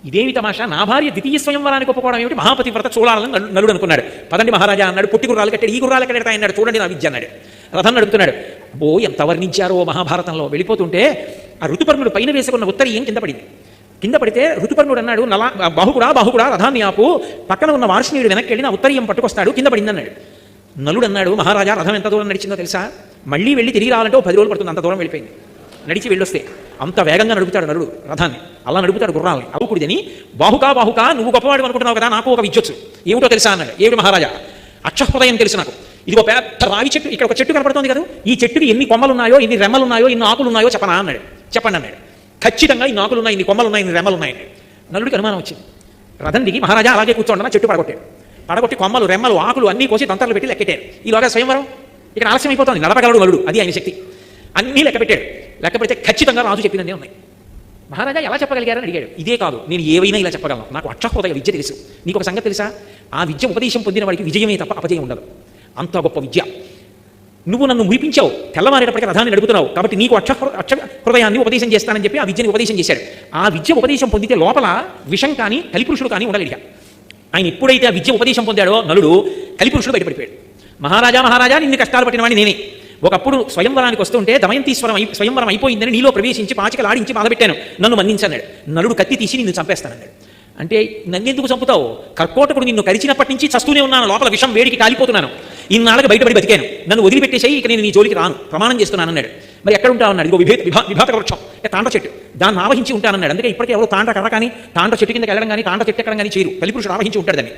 ఇదేమి తమాషా, నా భార్య ద్వితీయ స్వయంవరానికి ఒప్పుకోవడం ఏమిటి, మహాపతివ్రత చూడాలని నలుడు అనుకున్నాడు. పదండి మహారాజా అన్నాడు. పొట్టి గుర్రాలు కట్టాడు. ఈ గుర్రాలు కట్టాడు అన్నాడు. చూడండి నా విద్య అన్నాడు. రథం నడుపుతున్నాడు. ఓ ఎంత వర్ణించారో మహాభారతంలో. వెళ్ళిపోతుంటే ఆ ఋతుపర్ణుడు పైన వేసుకున్న ఉత్తరీయం కింద పడింది. కింద పడితే ఋతుపర్ణుడు అన్నాడు, బాహుకుడా రథాన్ని ఆపు, పక్కన ఉన్న వార్ష్ణీయుడు వెనక్కి వెళ్ళి నా ఉత్తరీయం పట్టుకొస్తాడు, కింద పడింది అన్నాడు. నలుడు అన్నాడు, మహారాజా రథం ఎంత దూరం నడిచిందో తెలుసా, మళ్ళీ వెళ్ళి తిరిగి రావాలంటే 10 రోజులు పడుతుంది, అంత దూరం వెళ్ళిపోయింది. నడిచి వెళ్ళొస్తే అంత వేగంగా నడుపుతాడు నలుడు రథాన్ని, అలా నడుపుతాడు గుర్రాలని. అవుకుడిదని బాహుకా నువ్వు గొప్పవాడు అనుకుంటున్నావు కదా, నాకు ఒక విద్యొచ్చు, ఏమిటో తెలుసా అన్నాడు. ఏమిటి మహారాజా, అక్షహృదయం తెలుసు నాకు. ఇదిగో పెద్ద రావి చెట్టు, ఇక్కడ ఒక చెట్టు కనపడుతుంది కదా, ఈ చెట్టుకి ఎన్ని కొమ్మలు ఉన్నాయో, ఎన్ని రెమ్మలు ఉన్నాయో, ఎన్ని ఆకులు ఉన్నాయో చెప్పనా అన్నాడు. చెప్పండి అన్నాడు. ఖచ్చితంగా ఇన్ని ఆకులు ఉన్నాయి, ఇన్ని కొమ్మలు ఉన్నాయి, ఇన్ని రెమ్మలు ఉన్నాయి. నలుడికి అనుమానం వచ్చింది. రథం దిగి మహారాజా అలాగే కూర్చోండి, చెట్టు పడగొట్టి కొమ్మలు రెమ్మలు ఆకులు అన్నీ కోసి దంతాలు పెట్టి లెక్కెట్టారు. ఈలోగా స్వయంవరం ఇక్కడ ఆలస్యం అయిపోతుంది, నడపగలడు నలుడు, అది ఆయన శక్తి. అన్నీ లెక్క పెట్టాడు. లెక్క పెడితే ఖచ్చితంగా రాజు చెప్పినన్నీ ఉన్నాయి. మహారాజా ఎలా చెప్పగలిగారని అడిగాడు. ఇదే కాదు, నేను ఏవైనా ఇలా చెప్పగలను, నాకు అక్షహృదయ విద్య తెలుసు. నీకు ఒక సంగతి తెలుసా, ఆ విద్య ఉపదేశం పొందిన వాడికి విజయమే తప్ప అపజయం ఉండదు. అంత గొప్ప విద్య. నువ్వు నన్ను మురిపించావు, తెల్లవారేటప్పటికీ రథాన్ని నడుపుతున్నావు, కాబట్టి నీకు అక్ష హృదయాన్ని ఉపదేశం చేస్తానని చెప్పి ఆ విద్యని ఉపదేశం చేశాడు. ఆ విద్య ఉపదేశం పొందితే లోపల విషం కానీ కలిపురుషుడు కానీ ఉండగలిగా. ఆయన ఎప్పుడైతే ఆ విద్య ఉపదేశం పొందాడో నలుడు కలిపురుషుడు బయటపడిపోయాడు. మహారాజా నిన్ను కష్టాలు పట్టిన వాడిని నేనే. ఒకప్పుడు స్వయంవరానికి వస్తుంటే దమయంతీశ్వరం స్వయంవరం అయిపోయిందని నీలో ప్రవేశించి పాచికలు ఆడించి బాధపెట్టాను, నన్ను మన్నించన్నాడు. నలుడు కత్తి తీసి నిన్ను చంపేస్తానన్నాడు. అంటే నన్నెందుకు చంపుతావు, కర్కోటకుడు నిన్ను కరిచినప్పటి నుంచి చస్తూనే ఉన్నాను, లోపల విషం వేడికి కాలిపోతున్నాను, ఇన్నాళ్ళకి బయటపడి బతికాను, నన్ను వదిలిపెట్టేసాయి, ఇక నేను నీ జోలికి రాను, ప్రమాణం చేస్తున్నాను అన్నాడు. మరి ఎక్కడ ఉంటావు అన్నాడు. ఇగో విభాత వృక్షం, తాండ చెట్టు, దాన్ని ఆవహించి ఉంటానన్నాడు. అందుకే ఇప్పటికే ఎవరో తాండ కర్ర కానీ తాండ చెట్టు కిందకి వెళ్ళడం కానీ తాండ చెట్టు ఎక్కడం కానీ చేయరు, కలిపురుషుడు ఆవహించి ఉంటాడు దాన్ని.